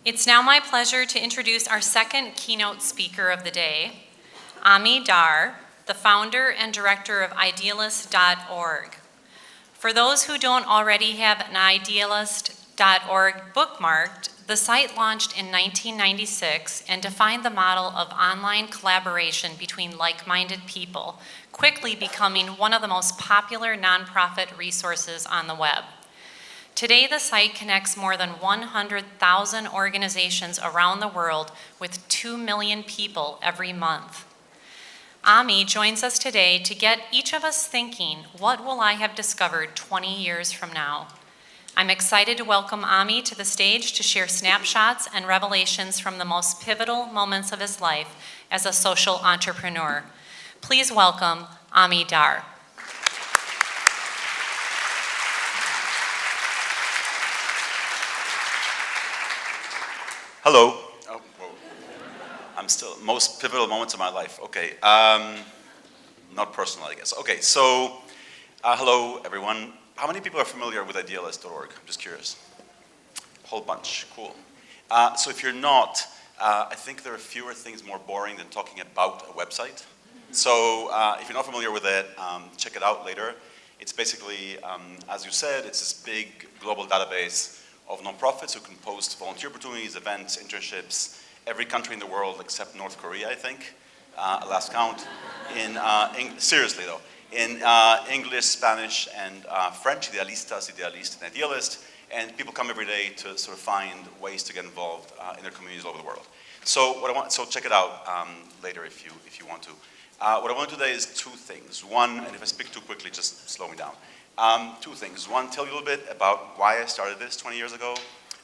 It's now my pleasure to introduce our second keynote speaker of the day, Ami Dar, the founder and director of Idealist.org. For those who don't already have an Idealist.org bookmarked, the site launched in 1996 and defined the model of online collaboration between like-minded people, quickly becoming one of the most popular nonprofit resources on the web. Today, the site connects more than 100,000 organizations around the world with 2 million people every month. Ami joins us today to get each of us thinking, what will I have discovered 20 years from now? I'm excited to welcome Ami to the stage to share snapshots and revelations from the most pivotal moments of his life as a social entrepreneur. Please welcome Ami Dar. Hello. Oh, whoa. I'm still, most pivotal moments of my life. Okay. Not personal, I guess. Okay, so hello, everyone. How many people are familiar with Idealist.org? I'm just curious. A whole bunch. Cool. So if you're not, I think there are fewer things more boring than talking about a website. So if you're not familiar with it, check it out later. It's basically, as you said, it's this big global database of nonprofits who can post volunteer opportunities, events, internships, every country in the world except North Korea, I think, last count. Seriously though, in English, Spanish, and French, idealistas, idealist, and idealist, and people come every day to sort of find ways to get involved in their communities all over the world. So check it out later if you want to. What I want to do today is two things. One, and if I speak too quickly, just slow me down. Two things. One, tell you a little bit about why I started this 20 years ago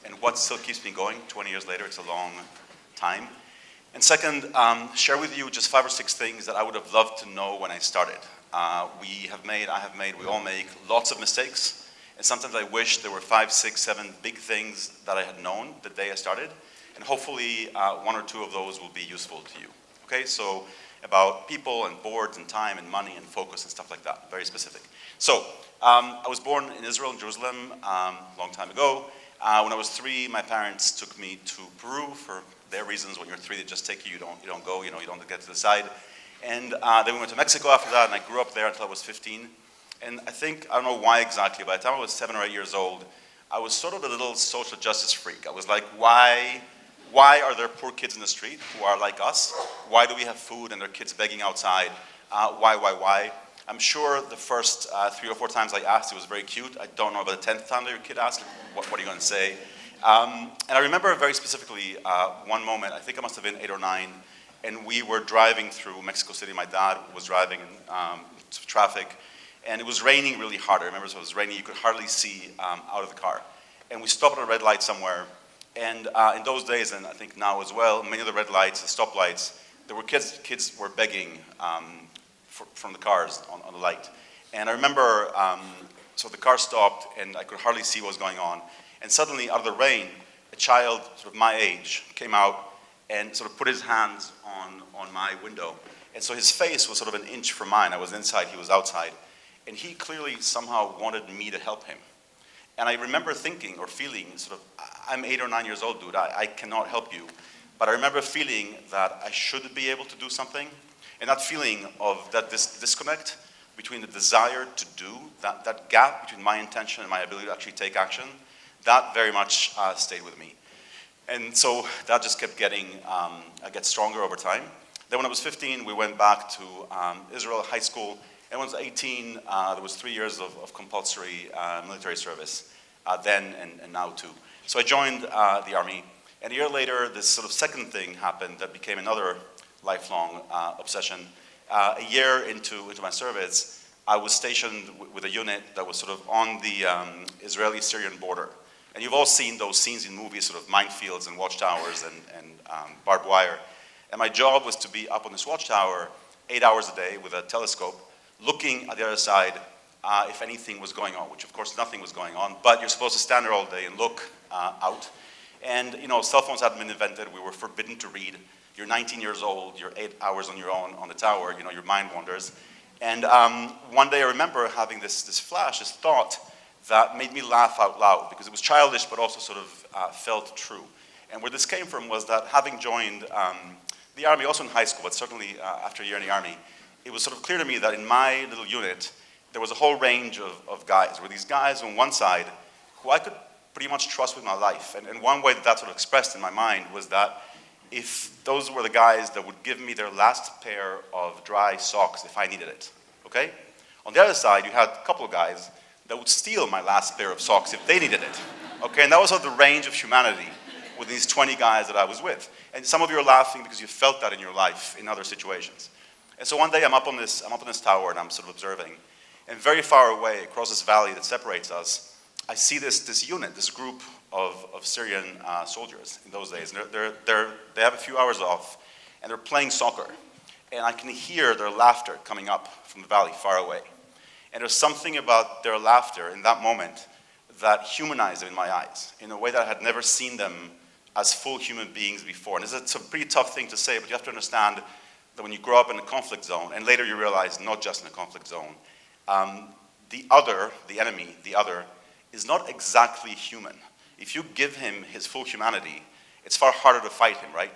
and what still keeps me going 20 years later. It's a long time. And second, share with you just 5 or 6 things that I would have loved to know when I started. I have made, we all make lots of mistakes. And sometimes I wish there were 5, 6, 7 big things that I had known the day I started. And hopefully 1 or 2 of those will be useful to you. Okay, so about people and boards and time and money and focus and stuff like that, very specific. So, I was born in Israel, in Jerusalem, a long time ago. When I was 3, my parents took me to Peru for their reasons. When you're 3, they just take you, you don't go, you don't get to decide. And then we went to Mexico after that, and I grew up there until I was 15. And I don't know why exactly, by the time I was 7 or 8 years old, I was sort of a little social justice freak. I was like, why are there poor kids in the street who are like us? Why do we have food and there are kids begging outside? Why? I'm sure the first 3 or 4 times I asked, it was very cute. I don't know about the 10th time that your kid asked, what are you going to say? And I remember very specifically one moment, I think I must have been 8 or 9, and we were driving through Mexico City. My dad was driving in traffic, and it was raining really hard. I remember it was raining. You could hardly see out of the car. And we stopped at a red light somewhere. And in those days, and I think now as well, many of the red lights, the stoplights, there were kids were begging from the cars on the light. And I remember, so the car stopped and I could hardly see what was going on. And suddenly, out of the rain, a child sort of my age came out and sort of put his hands on my window. And so his face was sort of an inch from mine. I was inside, he was outside. And he clearly somehow wanted me to help him. And I remember thinking or feeling sort of, I'm 8 or 9 years old, dude, I cannot help you. But I remember feeling that I should be able to do something. And that feeling of that disconnect between the desire to do, that gap between my intention and my ability to actually take action, that very much stayed with me. And so that just kept get stronger over time. Then when I was 15, we went back to Israel high school. And when I was 18, there was 3 years of compulsory military service, then and now too. So I joined the army. And a year later, this sort of second thing happened that became another lifelong obsession. A year into my service, I was stationed with a unit that was sort of on the Israeli-Syrian border. And you've all seen those scenes in movies, sort of minefields and watchtowers and barbed wire. And my job was to be up on this watchtower 8 hours a day with a telescope, looking at the other side if anything was going on, which of course nothing was going on, but you're supposed to stand there all day and look out. And cell phones hadn't been invented. We were forbidden to read. You're 19 years old. You're 8 hours on your own on the tower. Your mind wanders. And one day I remember having this flash, this thought that made me laugh out loud because it was childish, but also sort of felt true. And where this came from was that having joined the Army, also in high school, but certainly after a year in the Army, it was sort of clear to me that in my little unit, there was a whole range of guys. There were these guys on one side who I could pretty much trust with my life. And one way that that sort of expressed in my mind was that if those were the guys that would give me their last pair of dry socks if I needed it, okay? On the other side, you had a couple of guys that would steal my last pair of socks if they needed it, okay? And that was sort of the range of humanity with these 20 guys that I was with. And some of you are laughing because you felt that in your life in other situations. And so one day I'm up on this tower and I'm sort of observing. And very far away, across this valley that separates us, I see this unit, this group of Syrian soldiers in those days. They have a few hours off, and they're playing soccer. And I can hear their laughter coming up from the valley far away. And there's something about their laughter in that moment that humanized them in my eyes, in a way that I had never seen them as full human beings before. And it's a pretty tough thing to say, but you have to understand that when you grow up in a conflict zone, and later you realize not just in a conflict zone, the other, the enemy, the other, is not exactly human. If you give him his full humanity, it's far harder to fight him, right?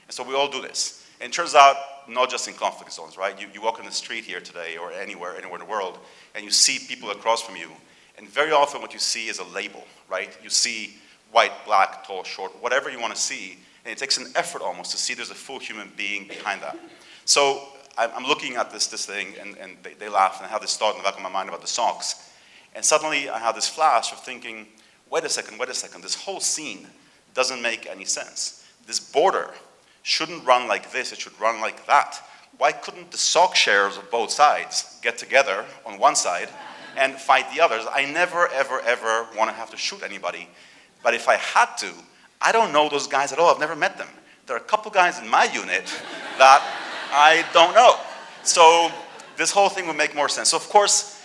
And so we all do this. And it turns out, not just in conflict zones, right? You walk on the street here today or anywhere in the world, and you see people across from you, and very often what you see is a label, right? You see white, black, tall, short, whatever you want to see, and it takes an effort almost to see there's a full human being behind that. So I'm looking at this thing, and they laugh, and I have this thought in the back of my mind about the socks. And suddenly I have this flash of thinking, wait a second, this whole scene doesn't make any sense. This border shouldn't run like this, it should run like that. Why couldn't the sock sharers of both sides get together on one side and fight the others? I never, ever, ever want to have to shoot anybody. But if I had to, I don't know those guys at all. I've never met them. There are a couple guys in my unit that I don't know. So this whole thing would make more sense. So of course,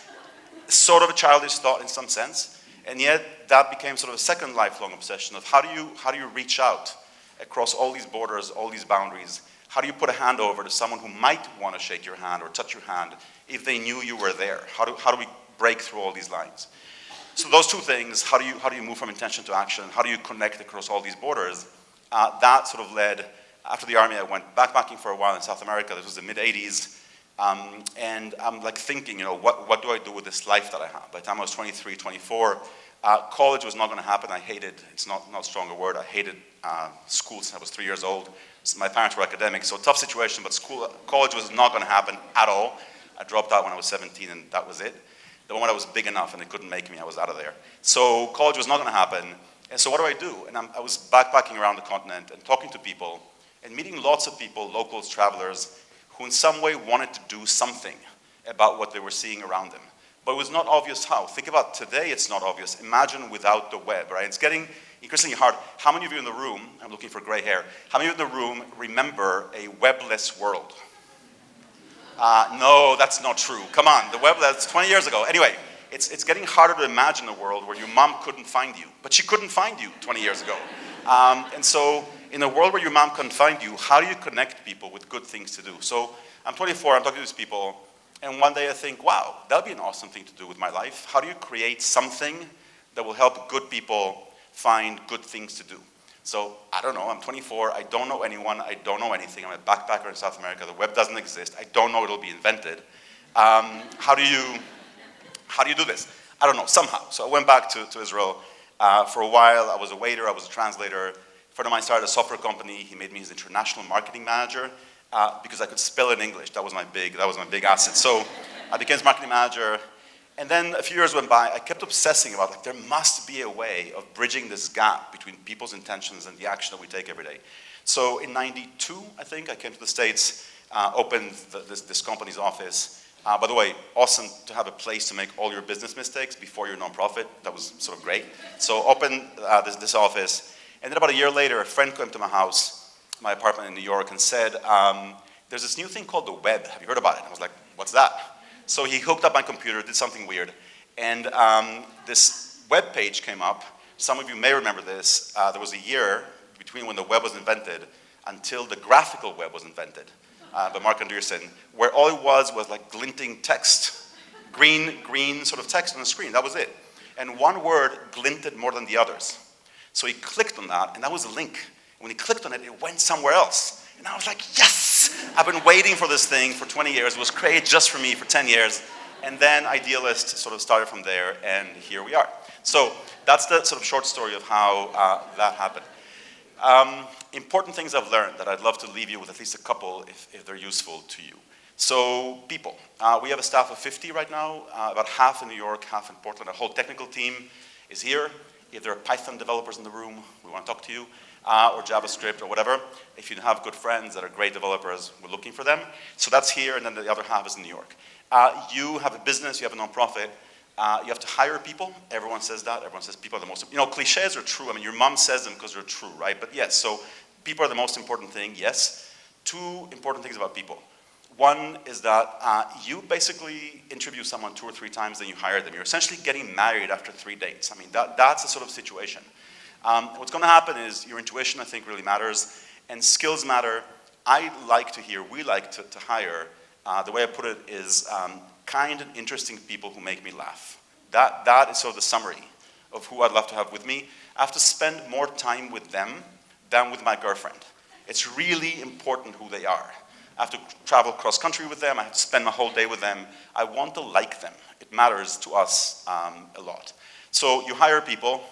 sort of a childish thought in some sense, and yet that became sort of a second lifelong obsession of how do you reach out across all these borders, all these boundaries? How do you put a hand over to someone who might want to shake your hand or touch your hand if they knew you were there? How do we break through all these lines? So those two things, how do you move from intention to action? How do you connect across all these borders? That sort of led, after the Army, I went backpacking for a while in South America. This was the mid-'80s. And I'm like thinking, what do I do with this life that I have? By the time I was 23, 24, college was not going to happen. I hated, it's not a stronger word, I hated school since I was 3 years old. So my parents were academics, so tough situation, but college was not going to happen at all. I dropped out when I was 17, and that was it. The moment I was big enough and they couldn't make me, I was out of there. So college was not going to happen. And so what do I do? And I was backpacking around the continent and talking to people and meeting lots of people, locals, travelers, who in some way wanted to do something about what they were seeing around them. But it was not obvious how. Think about today, it's not obvious. Imagine without the web, right? It's getting increasingly hard. How many of you in the room, I'm looking for gray hair, how many of you in the room remember a webless world? No, that's not true. Come on, the web, that's 20 years ago. Anyway, it's getting harder to imagine a world where your mom couldn't find you, but she couldn't find you 20 years ago. And so in a world where your mom couldn't find you, how do you connect people with good things to do? So I'm 24, I'm talking to these people, and one day I think, wow, that would be an awesome thing to do with my life. How do you create something that will help good people find good things to do? So I don't know, I'm 24, I don't know anyone, I don't know anything. I'm a backpacker in South America, the web doesn't exist, I don't know it'll be invented. How do you do this? I don't know, somehow. So I went back to Israel. For a while, I was a waiter, I was a translator. A friend of mine started a software company. He made me his international marketing manager because I could spell in English. That was my big asset. So I became his marketing manager. And then a few years went by. I kept obsessing about, like, there must be a way of bridging this gap between people's intentions and the action that we take every day. So in 92, I think, I came to the States, opened this company's office. By the way, awesome to have a place to make all your business mistakes before your nonprofit. That was sort of great. So opened this office. And then about a year later, a friend came to my house, my apartment in New York, and said, there's this new thing called the web. Have you heard about it? And I was like, what's that? So he hooked up my computer, did something weird. And this web page came up. Some of you may remember this. There was a year between when the web was invented until the graphical web was invented. By Mark Anderson, where all it was like glinting text, green sort of text on the screen. That was it. And one word glinted more than the others. So he clicked on that, and that was a link. When he clicked on it, it went somewhere else. And I was like, yes! I've been waiting for this thing for 20 years. It was created just for me for 10 years. And then Idealist sort of started from there, and here we are. So that's the sort of short story of how that happened. Important things I've learned that I'd love to leave you with at least a couple if they're useful to you. So people, we have a staff of 50 right now, about half in New York, half in Portland. Our whole technical team is here. If there are Python developers in the room, we want to talk to you, or JavaScript or whatever. If you have good friends that are great developers, we're looking for them. So that's here, and then the other half is in New York. You have a business, you have a nonprofit. You have to hire people. Everyone says that. Everyone says people are the most, cliches are true. I mean, your mom says them because they're true, right? But yes, so people are the most important thing, yes. Two important things about people. One is that you basically interview someone 2 or 3 times, then you hire them. You're essentially getting married after 3 dates. I mean, that's the sort of situation. What's going to happen is your intuition, I think, really matters, and skills matter. We like to hire, the way I put it is kind and interesting people who make me laugh. That is sort of the summary of who I'd love to have with me. I have to spend more time with them than with my girlfriend. It's really important who they are. I have to travel cross-country with them. I have to spend my whole day with them. I want to like them. It matters to us a lot. So you hire people.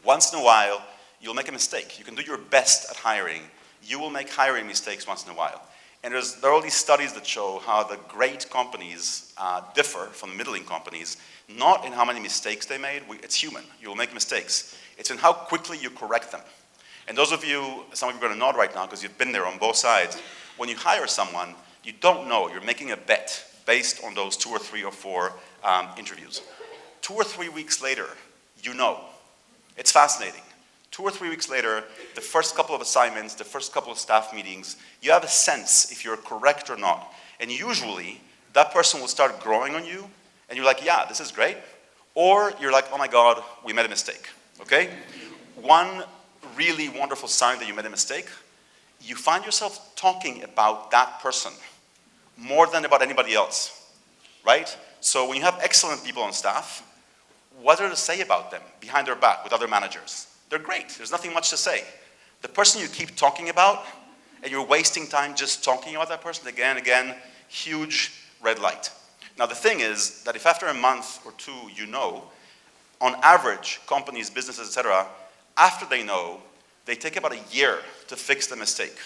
Once in a while, you'll make a mistake. You can do your best at hiring. You will make hiring mistakes once in a while. And there are all these studies that show how the great companies differ from the middling companies, not in how many mistakes they made. It's human. You will make mistakes. It's in how quickly you correct them. And those of you, some of you are going to nod right now because you've been there on both sides. When you hire someone, you don't know. You're making a bet based on those 2 or 3 or 4 interviews. 2 or 3 weeks later, you know. It's fascinating. 2 or 3 weeks later, the first couple of assignments, the first couple of staff meetings, you have a sense if you're correct or not. And usually, that person will start growing on you, and you're like, yeah, this is great. Or you're like, oh my God, we made a mistake, okay? One really wonderful sign that you made a mistake, you find yourself talking about that person more than about anybody else, right? So when you have excellent people on staff, what are to say about them behind their back with other managers? They're great. There's nothing much to say. The person you keep talking about, and you're wasting time just talking about that person again and again, huge red light. Now the thing is that if after a month or 2 you know, on average, companies, businesses, etc., after they know, they take about a year to fix the mistake.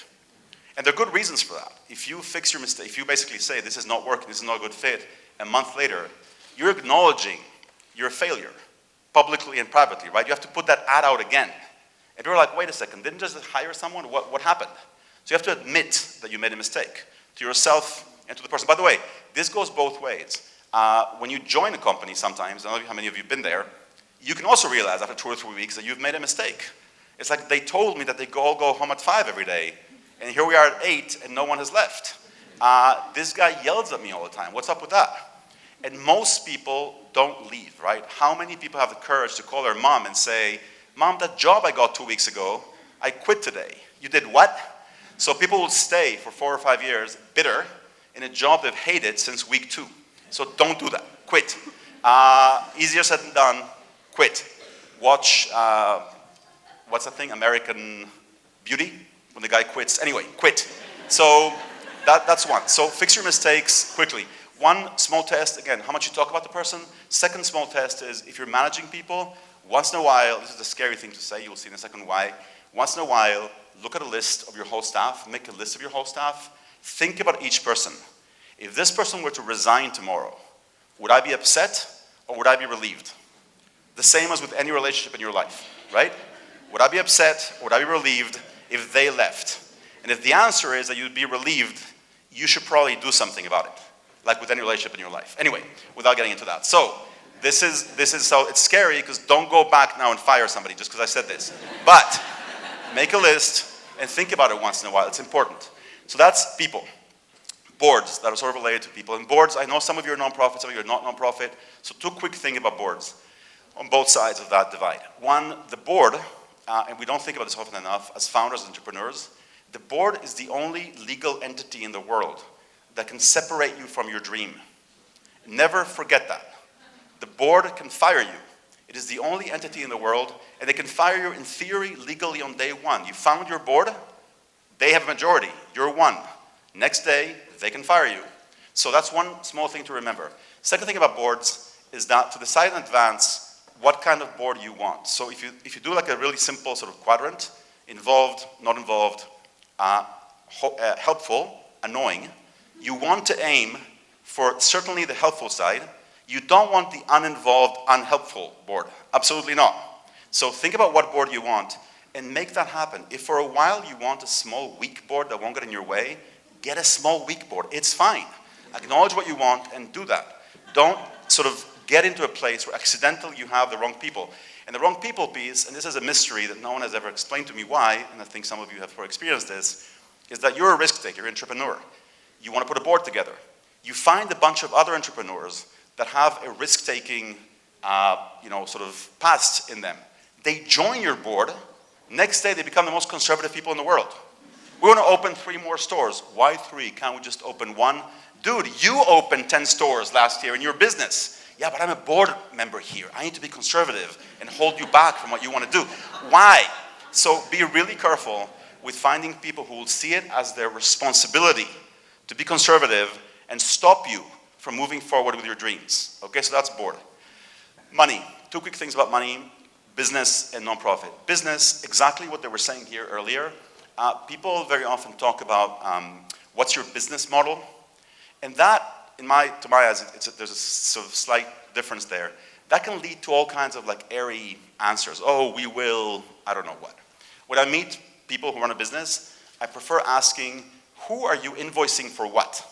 And there are good reasons for that. If you fix your mistake, if you basically say this is not working, this is not a good fit, a month later, you're acknowledging your failure, publicly and privately, right? You have to put that ad out again. And you're like, wait a second, didn't just hire someone? What happened? So you have to admit that you made a mistake to yourself and to the person. By the way, this goes both ways. When you join a company sometimes, I don't know how many of you have been there, you can also realize after 2 or 3 weeks that you've made a mistake. It's like they told me that they all go home at 5 every day, and here we are at 8 and no one has left. This guy yells at me all the time. What's up with that? And most people don't leave, right? How many people have the courage to call their mom and say, Mom, that job I got 2 weeks ago, I quit today. You did what? So people will stay for 4 or 5 years bitter in a job they've hated since week 2. So don't do that. Quit. Easier said than done. Quit. Watch, what's that thing? American Beauty? When the guy quits. Anyway, quit. So that's one. So fix your mistakes quickly. One small test, again, how much you talk about the person. Second small test is if you're managing people, once in a while, this is a scary thing to say, you'll see in a second why. Once in a while, look at a list of your whole staff, make a list of your whole staff, think about each person. If this person were to resign tomorrow, would I be upset or would I be relieved? The same as with any relationship in your life, right? Would I be upset or would I be relieved if they left? And if the answer is that you'd be relieved, you should probably do something about it, like with any relationship in your life. Anyway, without getting into that. So, this is so it's scary because don't go back now and fire somebody just because I said this. But make a list and think about it once in a while. It's important. So that's people. Boards that are sort of related to people. And boards, I know some of you are nonprofit, some of you are not nonprofit. So 2 quick things about boards on both sides of that divide. One, the board, and we don't think about this often enough as founders and entrepreneurs, the board is the only legal entity in the world that can separate you from your dream. Never forget that. The board can fire you It is the only entity in the world, and they can fire you in theory, legally on day one. You found your board, they have a majority, you're one. Next day, they can fire you. So that's one small thing to remember. Second thing about boards is that to decide in advance what kind of board you want. So if you do like a really simple sort of quadrant, involved, not involved, helpful, annoying, you want to aim for certainly the helpful side. You don't want the uninvolved, unhelpful board. Absolutely not. So think about what board you want and make that happen. If for a while you want a small, weak board that won't get in your way, get a small, weak board. It's fine. Acknowledge what you want and do that. Don't sort of get into a place where accidentally you have the wrong people. And the wrong people piece, and this is a mystery that no one has ever explained to me why, and I think some of you have experienced this, is that you're a risk taker, you're an entrepreneur. You want to put a board together. You find a bunch of other entrepreneurs that have a risk-taking, sort of past in them. They join your board. Next day, they become the most conservative people in the world. We want to open 3 more stores. Why 3? Can't we just open 1? Dude, you opened 10 stores last year in your business. Yeah, but I'm a board member here. I need to be conservative and hold you back from what you want to do. Why? So be really careful with finding people who will see it as their responsibility to be conservative and stop you from moving forward with your dreams. Okay, so that's board. Money. 2 quick things about money, business and nonprofit. Business, exactly what they were saying here earlier. People very often talk about what's your business model, and that, to my eyes, there's a sort of slight difference there. That can lead to all kinds of like airy answers. Oh, we will, I don't know what. When I meet people who run a business, I prefer asking, who are you invoicing for what?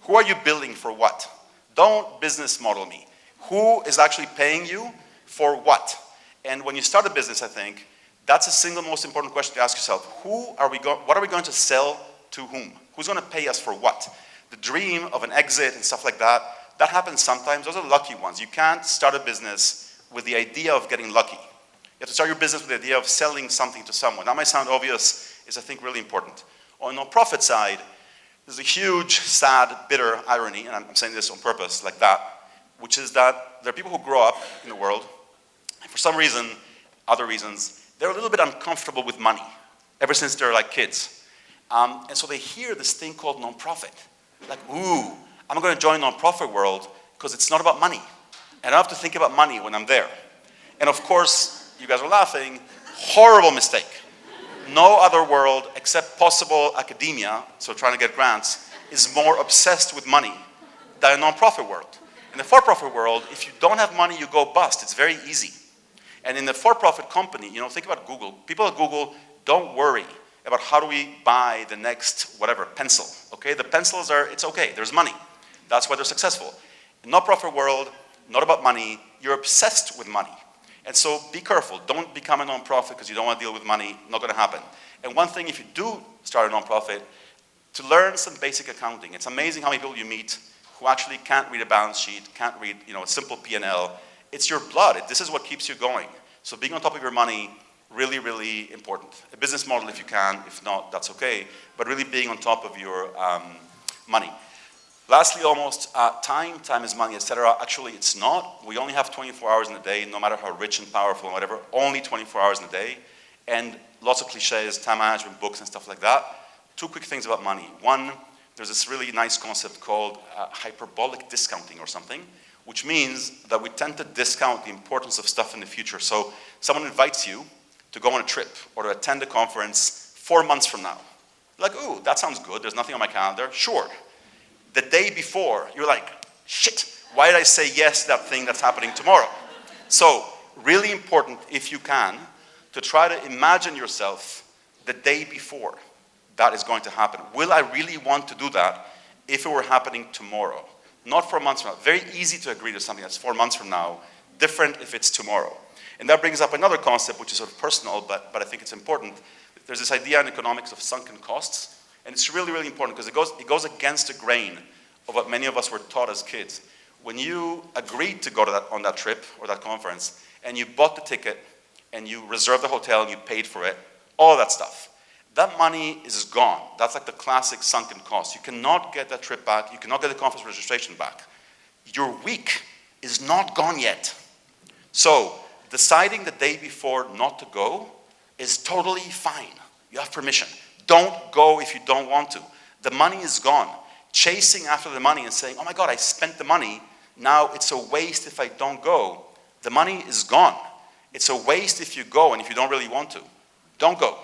Who are you billing for what? Don't business model me. Who is actually paying you for what? And when you start a business, I think, that's the single most important question to ask yourself. What are we going to sell to whom? Who's going to pay us for what? The dream of an exit and stuff like that, that happens sometimes. Those are the lucky ones. You can't start a business with the idea of getting lucky. You have to start your business with the idea of selling something to someone. That might sound obvious, is I think really important. On the nonprofit side, there's a huge, sad, bitter irony, and I'm saying this on purpose like that, which is that there are people who grow up in the world, and for some reason, other reasons, they're a little bit uncomfortable with money, ever since they're like kids. And so they hear this thing called nonprofit. Like, ooh, I'm going to join the nonprofit world because it's not about money. And I don't have to think about money when I'm there. And of course, you guys are laughing, horrible mistake. No other world except possible academia, so trying to get grants, is more obsessed with money than a nonprofit world. In the for-profit world, if you don't have money, you go bust. It's very easy. And in the for-profit company, think about Google. People at Google don't worry about how do we buy the next, whatever, pencil, okay? The pencils it's okay, there's money. That's why they're successful. In the not-profit world, not about money, you're obsessed with money. And so be careful, don't become a nonprofit because you don't want to deal with money, not gonna happen. And one thing, if you do start a nonprofit, to learn some basic accounting. It's amazing how many people you meet who actually can't read a balance sheet, can't read a simple P&L. It's your blood, this is what keeps you going. So being on top of your money, really, really important. A business model if you can, if not, that's okay. But really being on top of your money. Lastly, almost, time is money, etc. Actually, it's not. We only have 24 hours in a day, no matter how rich and powerful and whatever, only 24 hours in a day. And lots of cliches, time management books and stuff like that. 2 quick things about money. One, there's this really nice concept called hyperbolic discounting or something, which means that we tend to discount the importance of stuff in the future. So someone invites you to go on a trip or to attend a conference 4 months from now. Like, ooh, that sounds good. There's nothing on my calendar. Sure. The day before, you're like, shit, why did I say yes to that thing that's happening tomorrow? So really important, if you can, to try to imagine yourself the day before that is going to happen. Will I really want to do that if it were happening tomorrow? Not 4 months from now. Very easy to agree to something that's 4 months from now. Different if it's tomorrow. And that brings up another concept, which is sort of personal, but I think it's important. There's this idea in economics of sunken costs, and it's really, really important because it goes against the grain of what many of us were taught as kids. When you agreed to go to on that trip or that conference, and you bought the ticket, and you reserved the hotel, and you paid for it, all that stuff, that money is gone. That's like the classic sunken cost. You cannot get that trip back. You cannot get the conference registration back. Your week is not gone yet. So deciding the day before not to go is totally fine. You have permission. Don't go if you don't want to. The money is gone. Chasing after the money and saying, oh my God, I spent the money, now it's a waste if I don't go. The money is gone. It's a waste if you go and if you don't really want to. Don't go,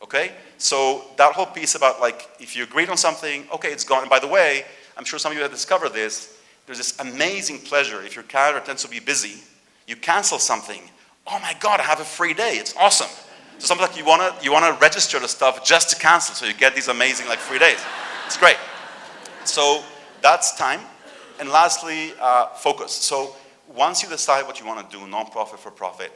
okay? So that whole piece about like, if you agreed on something, okay, it's gone. And by the way, I'm sure some of you have discovered this, there's this amazing pleasure if your calendar tends to be busy, you cancel something, oh my God, I have a free day, it's awesome. So something like you wanna register the stuff just to cancel so you get these amazing like free days. It's great. So that's time. And lastly, focus. So once you decide what you want to do, nonprofit for profit,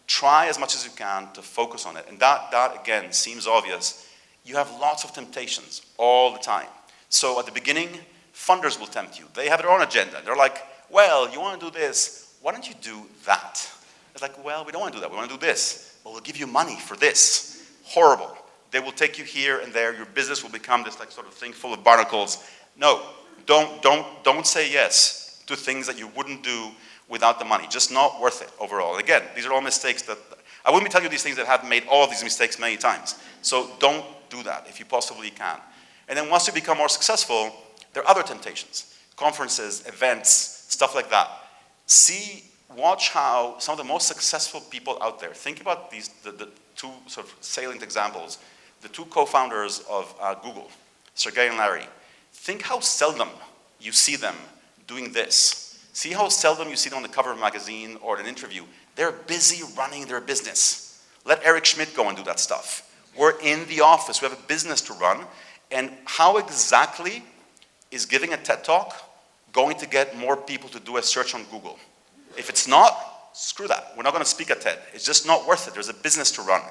try as much as you can to focus on it. And that again, seems obvious. You have lots of temptations all the time. So at the beginning, funders will tempt you. They have their own agenda. They're like, well, you want to do this, why don't you do that? It's like, well, we don't want to do that, we want to do this. Well, we'll give you money for this. Horrible. They will take you here and there. Your business will become this like sort of thing full of barnacles. No, don't say yes to things that you wouldn't do without the money. Just not worth it overall. Again, these are all mistakes that, I wouldn't be telling you these things that have made all of these mistakes many times. So don't do that if you possibly can. And then once you become more successful, there are other temptations. Conferences, events, stuff like that. Watch how some of the most successful people out there, think about these, the two sort of salient examples, the two co-founders of Google, Sergey and Larry. Think how seldom you see them doing this. See how seldom you see them on the cover of a magazine or an interview. They're busy running their business. Let Eric Schmidt go and do that stuff. We're in the office, we have a business to run, and how exactly is giving a TED Talk going to get more people to do a search on Google? If it's not, screw that. We're not going to speak at TED. It's just not worth it. There's a business to run.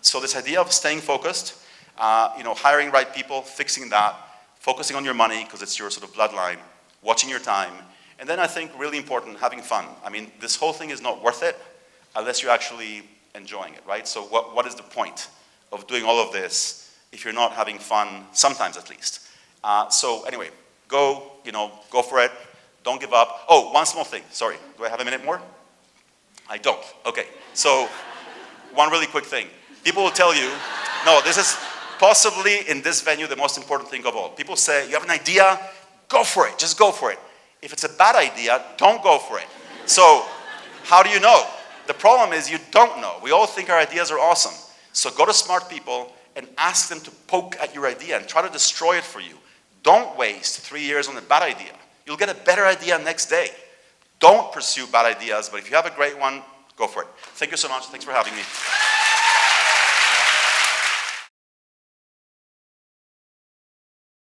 So this idea of staying focused, hiring right people, fixing that, focusing on your money because it's your sort of bloodline, watching your time, and then I think really important, having fun. I mean, this whole thing is not worth it unless you're actually enjoying it, right? So what is the point of doing all of this if you're not having fun, sometimes at least? So anyway, go for it. Don't give up. Oh, one small thing. Sorry, do I have a minute more? I don't. Okay, so one really quick thing. People will tell you, no, this is possibly in this venue the most important thing of all. People say, you have an idea, go for it, just go for it. If it's a bad idea, don't go for it. So how do you know? The problem is you don't know. We all think our ideas are awesome. So go to smart people and ask them to poke at your idea and try to destroy it for you. Don't waste 3 years on a bad idea. You'll get a better idea next day. Don't pursue bad ideas, but if you have a great one, go for it. Thank you so much. Thanks for having me.